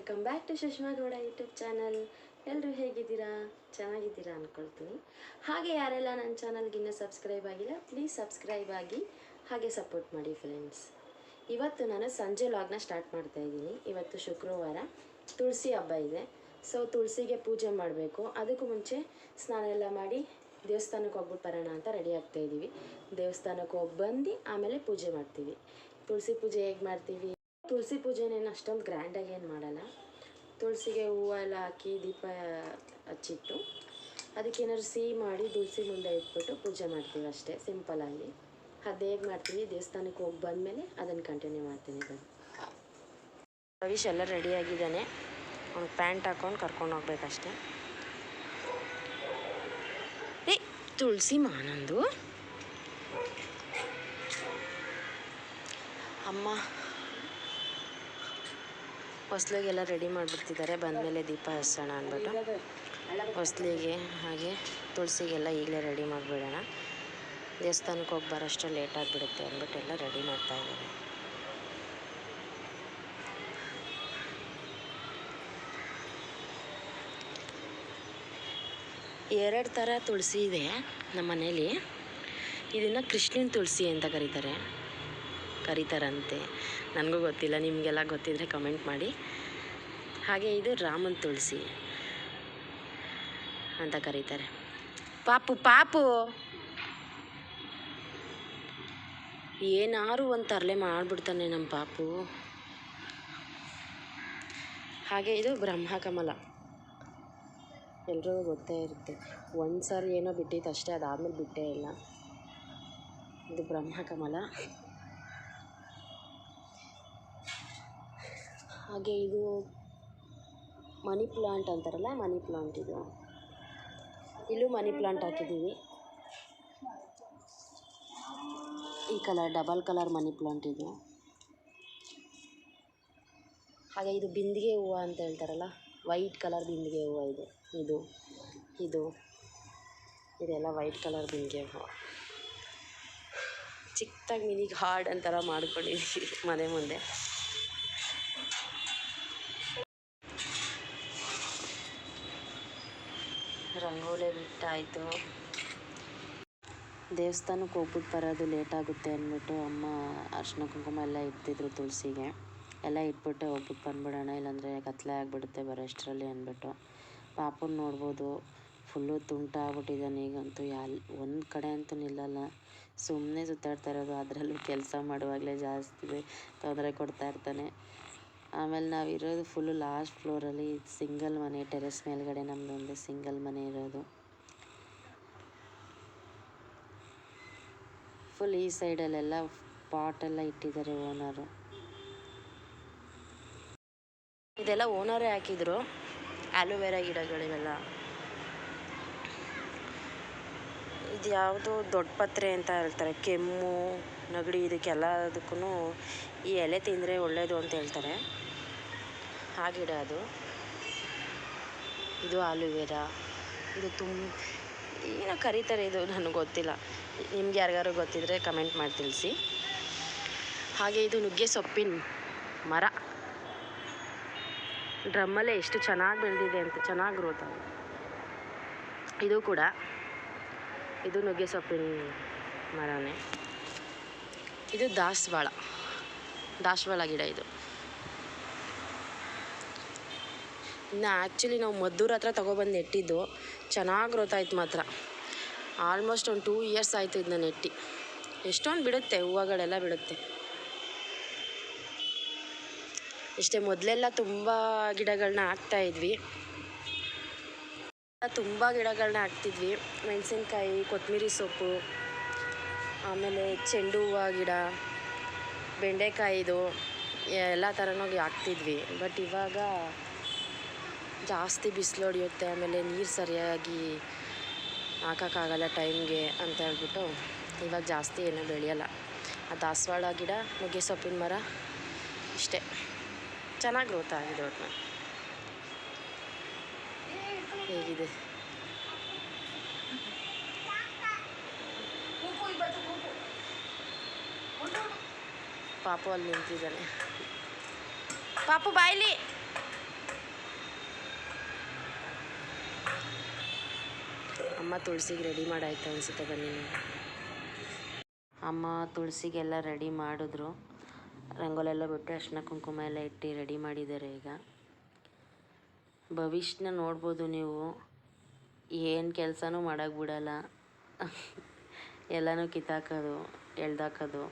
Welcome back to Sushma Gowda YouTube channel. ಎಲ್ಲರೂ ಹೇಗಿದ್ದೀರಾ? ಚೆನ್ನಾಗಿದ್ದೀರಾ ಅಂದ್ಕೊಳ್ತೀನಿ. ಹಾಗೆ ಯಾರೆಲ್ಲ ನನ್ನ ಚಾನಲ್ಗೆ ಇನ್ನೂ ಸಬ್ಸ್ಕ್ರೈಬ್ ಆಗಿಲ್ಲ, ಪ್ಲೀಸ್ ಸಬ್ಸ್ಕ್ರೈಬ್ ಆಗಿ ಹಾಗೆ ಸಪೋರ್ಟ್ ಮಾಡಿ ಫ್ರೆಂಡ್ಸ್. ಇವತ್ತು ನಾನು ಸಂಜೆ ಲಾಗ್ನ ಸ್ಟಾರ್ಟ್ ಮಾಡ್ತಾ ಇದ್ದೀನಿ. ಇವತ್ತು ಶುಕ್ರವಾರ, ತುಳಸಿ ಹಬ್ಬ ಇದೆ. ಸೊ ತುಳಸಿಗೆ ಪೂಜೆ ಮಾಡಬೇಕು. ಅದಕ್ಕೂ ಮುಂಚೆ ಸ್ನಾನ ಎಲ್ಲ ಮಾಡಿ ದೇವಸ್ಥಾನಕ್ಕೆ ಹೋಗ್ಬಿಟ್ಟು ಬರೋಣ ಅಂತ ರೆಡಿ ಆಗ್ತಾ ಇದ್ದೀವಿ. ದೇವಸ್ಥಾನಕ್ಕೆ ಹೋಗಿ ಬಂದು ಆಮೇಲೆ ಪೂಜೆ ಮಾಡ್ತೀವಿ. ತುಳಸಿ ಪೂಜೆ ಹೇಗೆ ಮಾಡ್ತೀವಿ? ತುಳಸಿ ಪೂಜೆನೇನು ಅಷ್ಟೊಂದು ಗ್ರ್ಯಾಂಡಾಗಿ ಏನು ಮಾಡಲ್ಲ. ತುಳಸಿಗೆ ಹೂವು ಎಲ್ಲ ಹಾಕಿ ದೀಪ ಹಚ್ಚಿಟ್ಟು ಅದಕ್ಕೇನಾದ್ರು ಸಿಹಿ ಮಾಡಿ ತುಳಸಿ ಮುಂದೆ ಇಟ್ಬಿಟ್ಟು ಪೂಜೆ ಮಾಡ್ತೀವಿ ಅಷ್ಟೇ, ಸಿಂಪಲಾಗಿ. ಅದು ಹೇಗೆ ಮಾಡ್ತೀವಿ ದೇವಸ್ಥಾನಕ್ಕೆ ಹೋಗಿ ಬಂದಮೇಲೆ ಅದನ್ನು ಕಂಟಿನ್ಯೂ ಮಾಡ್ತೀನಿ. ಬನ್ನಿ. ರವೀಶ್ ಎಲ್ಲ ರೆಡಿಯಾಗಿದ್ದಾನೆ. ಅವ್ನು ಪ್ಯಾಂಟ್ ಹಾಕ್ಕೊಂಡು ಕರ್ಕೊಂಡು ಹೋಗ್ಬೇಕಷ್ಟೆ. ಏ ತುಳಸಿ ಮಾನಂದು ಅಮ್ಮ ಹೊಸ್ಲಿಗೆಲ್ಲ ರೆಡಿ ಮಾಡಿಬಿಡ್ತಿದ್ದಾರೆ. ಬಂದಮೇಲೆ ದೀಪ ಹಚ್ಚೋಣ ಅಂದ್ಬಿಟ್ಟು ಹೊಸ್ಲಿಗೆ ಹಾಗೆ ತುಳಸಿಗೆಲ್ಲ ಈಗಲೇ ರೆಡಿ ಮಾಡಿಬಿಡೋಣ. ದೇವಸ್ಥಾನಕ್ಕೆ ಹೋಗಿ ಬರೋಷ್ಟು ಲೇಟ್ ಆಗಿಬಿಡುತ್ತೆ ಅಂದ್ಬಿಟ್ಟು ಎಲ್ಲ ರೆಡಿ ಮಾಡ್ತಾಯಿದ್ದಾರೆ. ಎರಡು ಥರ ತುಳಸಿ ಇದೆ ನಮ್ಮ ಮನೇಲಿ. ಇದನ್ನು ಕೃಷ್ಣನ ತುಳಸಿ ಅಂತ ಕರೀತಾರಂತೆ. ನನಗೂ ಗೊತ್ತಿಲ್ಲ, ನಿಮಗೆಲ್ಲ ಗೊತ್ತಿದ್ರೆ ಕಮೆಂಟ್ ಮಾಡಿ. ಹಾಗೆ ಇದು ರಾಮನ ತುಳಸಿ ಅಂತ ಕರೀತಾರೆ. ಪಾಪು ಪಾಪು ಏನಾರು ಒಂದು ತರಲೆ ಮಾಡಿಬಿಡ್ತಾನೆ ನಮ್ಮ ಪಾಪು. ಹಾಗೆ ಇದು ಬ್ರಹ್ಮಕಮಲ, ಎಲ್ರಿಗೂ ಗೊತ್ತೇ ಇರುತ್ತೆ. ಒಂದು ಸಾರಿ ಏನೋ ಬಿಟ್ಟಿತ್ತು ಅಷ್ಟೇ, ಅದಾದಮೇಲೆ ಬಿಟ್ಟೇ ಇಲ್ಲ. ಇದು ಬ್ರಹ್ಮಕಮಲ. ಹಾಗೆ ಇದು ಮನಿ ಪ್ಲಾಂಟ್ ಅಂತಾರಲ್ಲ, ಮನಿ ಪ್ಲಾಂಟ್. ಇಲ್ಲೂ ಮನಿ ಪ್ಲಾಂಟ್ ಹಾಕಿದ್ದೀವಿ. ಈ colour double colour money plant ಇದು. ಹಾಗೆ ಇದು ಬಿಂದಿಗೆ ಹೂವು ಅಂತ ಹೇಳ್ತಾರಲ್ಲ, ವೈಟ್ ಕಲರ್ ಬಿಂದಿಗೆ ಹೂವು ಇದು ಇದೆಲ್ಲ ವೈಟ್ ಕಲರ್ ಬಿಂದಿಗೆ ಹೂವು. ಚಿಕ್ಕದಾಗಿ ಮಿನಿ ಗಾರ್ಡನ್ ಅಂತಾರ ಮಾಡ್ಕೊಂಡಿದ್ದೀವಿ ಮನೆ ಮುಂದೆ. ರಂಗೋಲಿ ಬಿಟ್ಟಾಯಿತು. ದೇವಸ್ಥಾನಕ್ಕೆ ಹೋಗ್ಬಿಟ್ಟು ಬರೋದು ಲೇಟ್ ಆಗುತ್ತೆ ಅಂದ್ಬಿಟ್ಟು ಅಮ್ಮ ಅರ್ಶಿನ ಕುಂಕುಮ ಎಲ್ಲ ಇಡ್ತಿದ್ರು ತುಳಸಿಗೆ. ಎಲ್ಲ ಇಟ್ಬಿಟ್ಟು ಹೋಗ್ಬಿಟ್ಟು ಬಂದ್ಬಿಡೋಣ, ಇಲ್ಲಾಂದರೆ ಕತ್ಲೆ ಆಗಿಬಿಡುತ್ತೆ ಬರೋಷ್ಟರಲ್ಲಿ ಅಂದ್ಬಿಟ್ಟು. ಪಾಪನ ನೋಡ್ಬೋದು, ಫುಲ್ಲು ತುಂಟ ಆಗ್ಬಿಟ್ಟಿದ್ದಾನೆ ಈಗಂತೂ. ಒಂದು ಕಡೆ ಅಂತೂ ನಿಲ್ಲಲ್ಲ, ಸುಮ್ಮನೆ ಸುತ್ತಾಡ್ತಾ ಇರೋದು. ಅದರಲ್ಲೂ ಕೆಲಸ ಮಾಡುವಾಗಲೇ ಜಾಸ್ತಿ ತೊಂದರೆ ಕೊಡ್ತಾ ಇರ್ತಾನೆ. ಆಮೇಲೆ ನಾವಿರೋದು ಫುಲ್ಲು ಲಾಸ್ಟ್ ಫ್ಲೋರಲ್ಲಿ. ಸಿಂಗಲ್ ಮನೆ, ಟೆರೆಸ್ ಮೇಲ್ಗಡೆ ನಮ್ಮದೊಂದು ಸಿಂಗಲ್ ಮನೆ ಇರೋದು. ಫುಲ್ ಈ ಸೈಡಲ್ಲೆಲ್ಲ ಪಾಟೆಲ್ಲ ಇಟ್ಟಿದ್ದಾರೆ ಓನರು. ಇದೆಲ್ಲ ಓನರೇ ಹಾಕಿದ್ರು, ಆಲೋವೆರಾ ಗಿಡಗಳಿವೆಲ್ಲ. ಇದು ಯಾವುದು ದೊಡ್ಡ ಪತ್ರೆ ಅಂತ ಹೇಳ್ತಾರೆ. ಕೆಮ್ಮು, ನೆಗಡಿ ಇದಕ್ಕೆಲ್ಲದಕ್ಕೂ ಈ ಎಲೆ ತಿಂದರೆ ಒಳ್ಳೆಯದು ಅಂತ ಹೇಳ್ತಾರೆ. ಆ ಗಿಡ ಅದು. ಇದು ಆಲೋವೆರಾ. ಇದು ಏನೋ ಕರೀತಾರೆ, ಇದು ನನಗೆ ಗೊತ್ತಿಲ್ಲ. ನಿಮ್ಗೆ ಯಾರಿಗಾರು ಗೊತ್ತಿದ್ರೆ ಕಮೆಂಟ್ ಮಾಡಿ ತಿಳಿಸಿ. ಹಾಗೆ ಇದು ನುಗ್ಗೆ ಸೊಪ್ಪಿನ ಮರ. ಡ್ರಮ್ಮಲ್ಲೇ ಎಷ್ಟು ಚೆನ್ನಾಗಿ ಬೆಳೆದಿದೆ ಅಂತ, ಚೆನ್ನಾಗಿ ಗ್ರೋತ್ ಆಗಿದೆ. ಇದು ನುಗ್ಗೆ ಸೊಪ್ಪಿನ ಮರನೇ. ಇದು ದಾಸವಾಳ ಗಿಡ. ಇನ್ನು ಆ್ಯಕ್ಚುಲಿ ನಾವು ಮದ್ದೂರ ಹತ್ರ ತೊಗೊಬಂದು ನೆಟ್ಟಿದ್ದು. ಚೆನ್ನಾಗಿ ಗ್ರೋತ್ ಆಯ್ತು ಮಾತ್ರ. ಆಲ್ಮೋಸ್ಟ್ ಒಂದು 2 ಇಯರ್ಸ್ ಆಯಿತು ಇದನ್ನ ನೆಟ್ಟು. ಎಷ್ಟೊಂದು ಬಿಡುತ್ತೆ, ಹೂವುಗಳೆಲ್ಲ ಬಿಡುತ್ತೆ. ಇಷ್ಟೇ, ಮೊದಲೆಲ್ಲ ತುಂಬ ಗಿಡಗಳನ್ನ ಹಾಕ್ತಿದ್ವಿ. ಮೆಣಸಿನ್ಕಾಯಿ, ಕೊತ್ತಂಬರಿ ಸೊಪ್ಪು, ಆಮೇಲೆ ಚೆಂಡು ಹೂವು ಗಿಡ, ಬೆಂಡೆಕಾಯಿದು ಎಲ್ಲ ಥರನೂ ಹಾಕ್ತಿದ್ವಿ. ಬಟ್ ಇವಾಗ ಜಾಸ್ತಿ ಬಿಸಿಲು ಹೊಡೆಯುತ್ತೆ, ಆಮೇಲೆ ನೀರು ಸರಿಯಾಗಿ ಹಾಕೋಕ್ಕಾಗಲ್ಲ ಟೈಮ್ಗೆ ಅಂತ ಹೇಳ್ಬಿಟ್ಟು ಇವಾಗ ಜಾಸ್ತಿ ಏನೂ ಬೆಳೆಯಲ್ಲ. ಆ ದಾಸವಾಳ ಗಿಡ, ನುಗ್ಗೆ ಸೊಪ್ಪಿನ ಮರ ಇಷ್ಟೇ. ಚೆನ್ನಾಗಿ ಗ್ರೋತ್ ಆಗಿದೆ. ಒಟ್ಟು ಹೇಗಿದೆ ಪಾಪು ಅಲ್ಲಿ ನಿಂತಿದ್ದಾನೆ. ಪಾಪು ಬಾಯ್ಲಿ. ಅಮ್ಮ ತುಳಸಿಗೆ ರೆಡಿ ಮಾಡಾಯ್ತು ಅನಿಸುತ್ತೆ, ಬನ್ನಿ. ಅಮ್ಮ ತುಳಸಿಗೆಲ್ಲ ರೆಡಿ ಮಾಡಿದ್ರು. ರಂಗೋಲೆಲ್ಲ ಬಿಟ್ಟು ಅರ್ಶಿನ ಕುಂಕುಮ ಎಲ್ಲ ಇಟ್ಟು ರೆಡಿ ಮಾಡಿದ್ದಾರೆ. ಈಗ ಭವಿಷ್ಯನ ನೋಡ್ಬೋದು ನೀವು, ಏನು ಕೆಲಸನೂ ಮಾಡೋಕ್ಕೆ ಬಿಡಲ್ಲ. ಎಲ್ಲನೂ ಕಿತ್ತಾಕೋದು, ಎಳ್ದಾಕೋದು,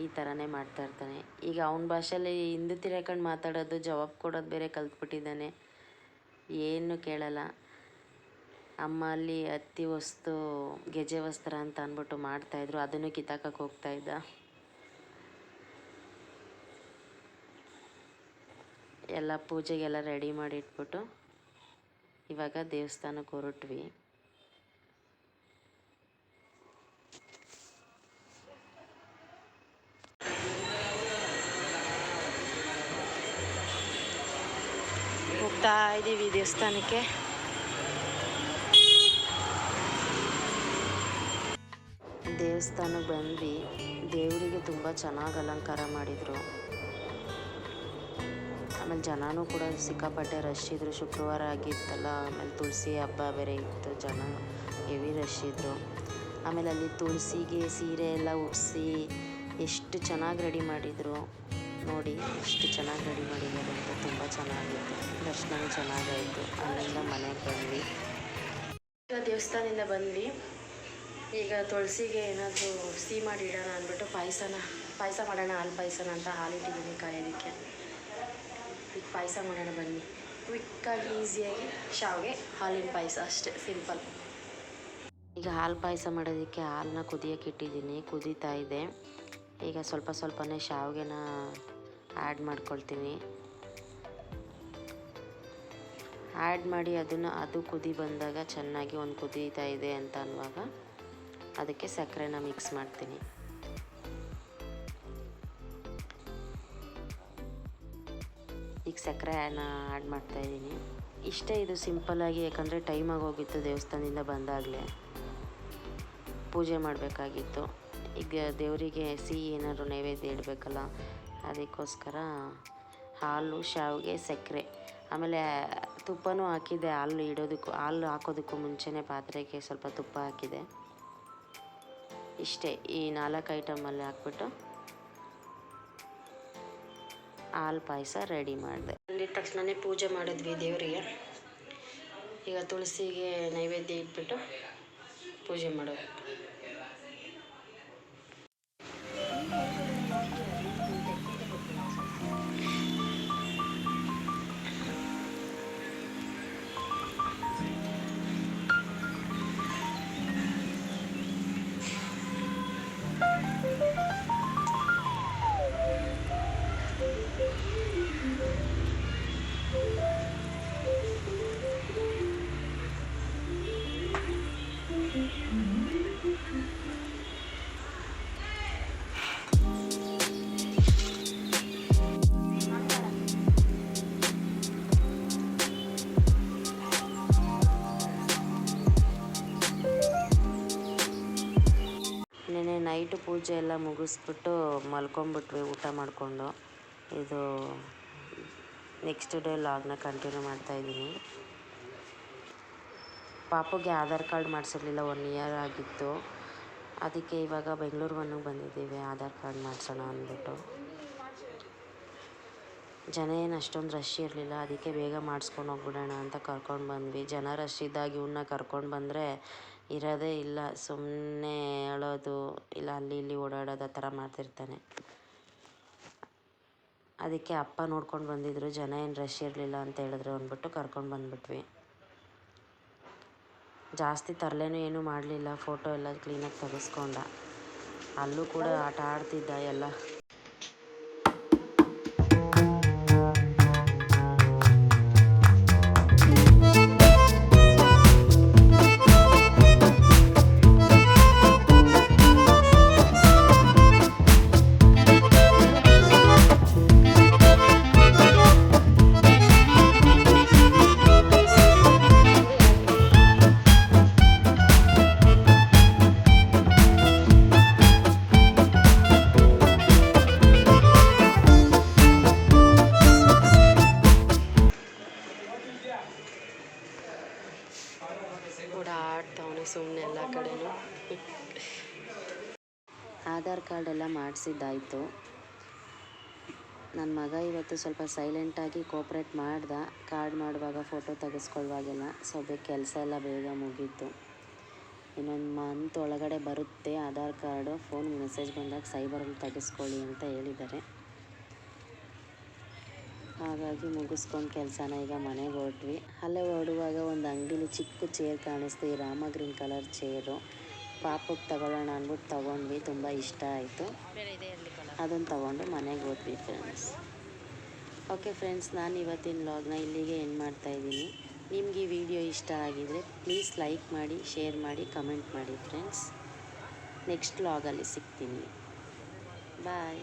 ಈ ಥರನೇ ಮಾಡ್ತಾಯಿರ್ತಾನೆ. ಈಗ ಅವನ ಭಾಷೆಯಲ್ಲಿ ಹಿಂದೆ ತಿರ್ಕೊಂಡು ಮಾತಾಡೋದು, ಜವಾಬು ಕೊಡೋದು ಬೇರೆ ಕಲ್ತ್ಬಿಟ್ಟಿದ್ದಾನೆ. ಏನು ಕೇಳಲ್ಲ. ಅಮ್ಮ ಅಲ್ಲಿ ಹತ್ತಿ ವಸ್ತು ಗೆಜೆ ವಸ್ತ್ರ ಅಂತ ಅಂದ್ಬಿಟ್ಟು ಮಾಡ್ತಾಯಿದ್ರು, ಅದನ್ನು ಕಿತ್ತಾಕಕ್ಕೆ ಹೋಗ್ತಾಯಿದ್ದ. ಎಲ್ಲ ಪೂಜೆಗೆಲ್ಲ ರೆಡಿ ಮಾಡಿ ಇಟ್ಬಿಟ್ಟು ಇವಾಗ ದೇವಸ್ಥಾನಕ್ಕೆ ಹೊರಟ್ವಿ. ಹೋಗ್ತಾ ಇದ್ದೀವಿ ದೇವಸ್ಥಾನಕ್ಕೆ. ದೇವಸ್ಥಾನಕ್ಕೆ ಬಂದ್ವಿ. ದೇವರಿಗೆ ತುಂಬ ಚೆನ್ನಾಗಿ ಅಲಂಕಾರ ಮಾಡಿದರು. ಆಮೇಲೆ ಜನನೂ ಕೂಡ ಸಿಕ್ಕಾಪಟ್ಟೆ ರಶ್ ಇದ್ದರು. ಶುಕ್ರವಾರ ಆಗಿತ್ತಲ್ಲ, ಆಮೇಲೆ ತುಳಸಿ ಹಬ್ಬ ಬೇರೆ ಇತ್ತು, ಜನ ಹೆವಿ ರಶ್ ಇದ್ದರು. ಆಮೇಲೆ ಅಲ್ಲಿ ತುಳಸಿಗೆ ಸೀರೆ ಎಲ್ಲ ಉಡಿಸಿ ಎಷ್ಟು ಚೆನ್ನಾಗಿ ರೆಡಿ ಮಾಡಿದರು ನೋಡಿ, ಎಷ್ಟು ಚೆನ್ನಾಗಿ ರೆಡಿ ಮಾಡಿದ್ದಾರೆ ಅಂತ. ತುಂಬ ಚೆನ್ನಾಗಿತ್ತು, ದರ್ಶನ ಚೆನ್ನಾಗಾಯಿತು. ಅಲ್ಲಿಂದ ಮನೆಗೆ ಬಂದ್ವಿ. ದೇವಸ್ಥಾನದಿಂದ ಬಂದ್ವಿ. ಈಗ ತುಳಸಿಗೆ ಏನಾದರೂ ಸಿಹಿ ಮಾಡಿ ಇಡೋಣ ಅಂದ್ಬಿಟ್ಟು ಪಾಯಸ ಮಾಡೋಣ, ಹಾಲು ಪಾಯಸನ ಅಂತ ಹಾಲಿಟ್ಟಿದ್ದೀನಿ ಕಾಯೋದಕ್ಕೆ. ಈಗ ಪಾಯಸ ಮಾಡೋಣ ಬನ್ನಿ. ಕ್ವಿಕ್ಕಾಗಿ ಈಸಿಯಾಗಿ ಶಾವಿಗೆ ಹಾಲಿನ ಪಾಯಸ, ಅಷ್ಟೇ ಸಿಂಪಲ್. ಈಗ ಹಾಲು ಪಾಯಸ ಮಾಡೋದಕ್ಕೆ ಹಾಲನ್ನ ಕುದಿಯೋಕೆ ಇಟ್ಟಿದ್ದೀನಿ, ಕುದೀತಾ ಇದೆ. ಈಗ ಸ್ವಲ್ಪನೇ ಶಾವಿಗೆನ ಆ್ಯಡ್ ಮಾಡ್ಕೊಳ್ತೀನಿ. ಆ್ಯಡ್ ಮಾಡಿ ಅದು ಕುದಿ ಬಂದಾಗ ಚೆನ್ನಾಗಿ ಒಂದು ಕುದೀತಾ ಇದೆ ಅಂತ ಅನ್ನುವಾಗ ಅದಕ್ಕೆ ಸಕ್ಕರೆನ ಮಿಕ್ಸ್ ಮಾಡ್ತೀನಿ. ಈಗ ಸಕ್ಕರೆನ ಆ್ಯಡ್ ಮಾಡ್ತಾಯಿದ್ದೀನಿ. ಇಷ್ಟೇ, ಇದು ಸಿಂಪಲ್ಲಾಗಿ, ಯಾಕಂದರೆ ಟೈಮ್ ಆಗೋಗಿತ್ತು. ದೇವಸ್ಥಾನದಿಂದ ಬಂದಾಗಲೇ ಪೂಜೆ ಮಾಡಬೇಕಾಗಿತ್ತು. ಈಗ ದೇವರಿಗೆ ಸಿಹಿ ಏನಾದ್ರು ನೈವೇದ್ಯ ಇಡಬೇಕಲ್ಲ, ಅದಕ್ಕೋಸ್ಕರ ಹಾಲು, ಶಾವಿಗೆ, ಸಕ್ಕರೆ, ಆಮೇಲೆ ತುಪ್ಪನೂ ಹಾಕಿದ್ದೆ. ಹಾಲು ಹಾಕೋದಕ್ಕೂ ಮುಂಚೆನೇ ಪಾತ್ರೆಗೆ ಸ್ವಲ್ಪ ತುಪ್ಪ ಹಾಕಿದೆ. ಇಷ್ಟೇ, ಈ 4 ಐಟಮಲ್ಲಿ ಹಾಕ್ಬಿಟ್ಟು ಹಾಲು ಪಾಯಸ ರೆಡಿ ಮಾಡಿದೆ. ಅಂದಿದ ತಕ್ಷಣವೇ ಪೂಜೆ ಮಾಡಿದ್ವಿ ದೇವರಿಗೆ. ಈಗ ತುಳಸಿಗೆ ನೈವೇದ್ಯ ಇಟ್ಬಿಟ್ಟು ಪೂಜೆ ಮಾಡೋದು. ನೈಟು ಪೂಜೆ ಎಲ್ಲ ಮುಗಿಸ್ಬಿಟ್ಟು ಮಲ್ಕೊಂಬಿಟ್ವಿ ಊಟ ಮಾಡಿಕೊಂಡು. ಇದು ನೆಕ್ಸ್ಟ್ ಡೇ ಲಾಗ್ನ ಕಂಟಿನ್ಯೂ ಮಾಡ್ತಾಯಿದ್ದೀನಿ. ಪಾಪುಗೆ ಆಧಾರ್ ಕಾರ್ಡ್ ಮಾಡಿಸಿರ್ಲಿಲ್ಲ, 1 ಇಯರ್ ಆಗಿತ್ತು. ಅದಕ್ಕೆ ಇವಾಗ ಬೆಂಗಳೂರಿಗೆ ಬಂದಿದ್ದೀವಿ ಆಧಾರ್ ಕಾರ್ಡ್ ಮಾಡಿಸೋಣ ಅಂದ್ಬಿಟ್ಟು. ಜನ ಏನು ಅಷ್ಟೊಂದು ರಶ್ ಇರಲಿಲ್ಲ, ಅದಕ್ಕೆ ಬೇಗ ಮಾಡಿಸ್ಕೊಂಡು ಹೋಗ್ಬಿಡೋಣ ಅಂತ ಕರ್ಕೊಂಡು ಬಂದ್ವಿ. ಜನ ರಶ್ ಇದ್ದಾಗ ಇವನ್ನ ಕರ್ಕೊಂಡು ಬಂದರೆ ಇರೋದೇ ಇಲ್ಲ, ಸುಮ್ಮನೆ ಹೇಳೋದು, ಇಲ್ಲ ಅಲ್ಲಿ ಇಲ್ಲಿ ಓಡಾಡೋದು, ಆ ಥರ ಮಾಡ್ತಿರ್ತಾನೆ. ಅದಕ್ಕೆ ಅಪ್ಪ ನೋಡ್ಕೊಂಡು ಬಂದಿದ್ರು, ಜನ ಏನು ರಶ್ ಇರಲಿಲ್ಲ ಅಂತ ಹೇಳಿದ್ರು ಅಂದ್ಬಿಟ್ಟು ಕರ್ಕೊಂಡು ಬಂದ್ಬಿಟ್ವಿ. ಜಾಸ್ತಿ ತರಲೇನೂ ಏನೂ ಮಾಡಲಿಲ್ಲ, ಫೋಟೋ ಎಲ್ಲ ಕ್ಲೀನಾಗಿ ತೆಗೆಸ್ಕೊಂಡ. ಅಲ್ಲೂ ಕೂಡ ಆಟ ಆಡ್ತಿದ್ದ ಎಲ್ಲ. ಇದ್ದಾನೆ ಸುಮ್ಮನೆ ಎಲ್ಲ ಕಡೆನೂ. ಆಧಾರ್ ಕಾರ್ಡ್ ಎಲ್ಲ ಮಾಡಿಸಿದ್ದಾಯಿತು. ನನ್ನ ಮಗ ಇವತ್ತು ಸ್ವಲ್ಪ ಸೈಲೆಂಟಾಗಿ ಕೋಪ್ರೇಟ್ ಮಾಡ್ದ. ಕಾರ್ಡ್ ಮಾಡುವಾಗ ಫೋಟೋ ತೆಗೆಸ್ಕೊಳ್ಳುವಾಗೆಲ್ಲ ಕೆಲಸ ಎಲ್ಲ ಬೇಗ ಮುಗೀತು. ಇನ್ನೊಂದು ಮಂತ್ ಒಳಗಡೆ ಬರುತ್ತೆ ಆಧಾರ್ ಕಾರ್ಡು. ಫೋನ್ ಮೆಸೇಜ್ ಬಂದಾಗ ಸೈಬರಲ್ಲಿ ತೆಗೆಸ್ಕೊಳ್ಳಿ ಅಂತ ಹೇಳಿದ್ದಾರೆ. ಹಾಗಾಗಿ ಮುಗಿಸ್ಕೊಂಡು ಕೆಲಸನ ಈಗ ಮನೆಗೆ ಹೊರಟ್ವಿ. ಅಲ್ಲೇ ಹೊರಡುವಾಗ ಒಂದು ಅಂಗಡೀಲಿ ಚಿಕ್ಕ ಚೇರ್ ಕಾಣಿಸ್ತು, ಈ ರಾಮ ಗ್ರೀನ್ ಕಲರ್ ಚೇರು. ಪಾಪಕ್ಕೆ ತಗೊಳ್ಳೋಣ ಅಂದ್ಬಿಟ್ಟು ತೊಗೊಂಡ್ವಿ, ತುಂಬ ಇಷ್ಟ ಆಯಿತು. ಅದನ್ನು ತೊಗೊಂಡು ಮನೆಗೆ ಹೋದ್ವಿ ಫ್ರೆಂಡ್ಸ್. ಓಕೆ ಫ್ರೆಂಡ್ಸ್, ನಾನು ಇವತ್ತಿನ ವ್ಲಾಗ್ನ ಇಲ್ಲಿಗೆ ಎಂಡ್ ಮಾಡ್ತಾಯಿದ್ದೀನಿ. ನಿಮ್ಗೆ ಈ ವಿಡಿಯೋ ಇಷ್ಟ ಆಗಿದರೆ ಪ್ಲೀಸ್ ಲೈಕ್ ಮಾಡಿ, ಶೇರ್ ಮಾಡಿ, ಕಮೆಂಟ್ ಮಾಡಿ ಫ್ರೆಂಡ್ಸ್. ನೆಕ್ಸ್ಟ್ ವ್ಲಾಗಲ್ಲಿ ಸಿಗ್ತೀನಿ. ಬಾಯ್.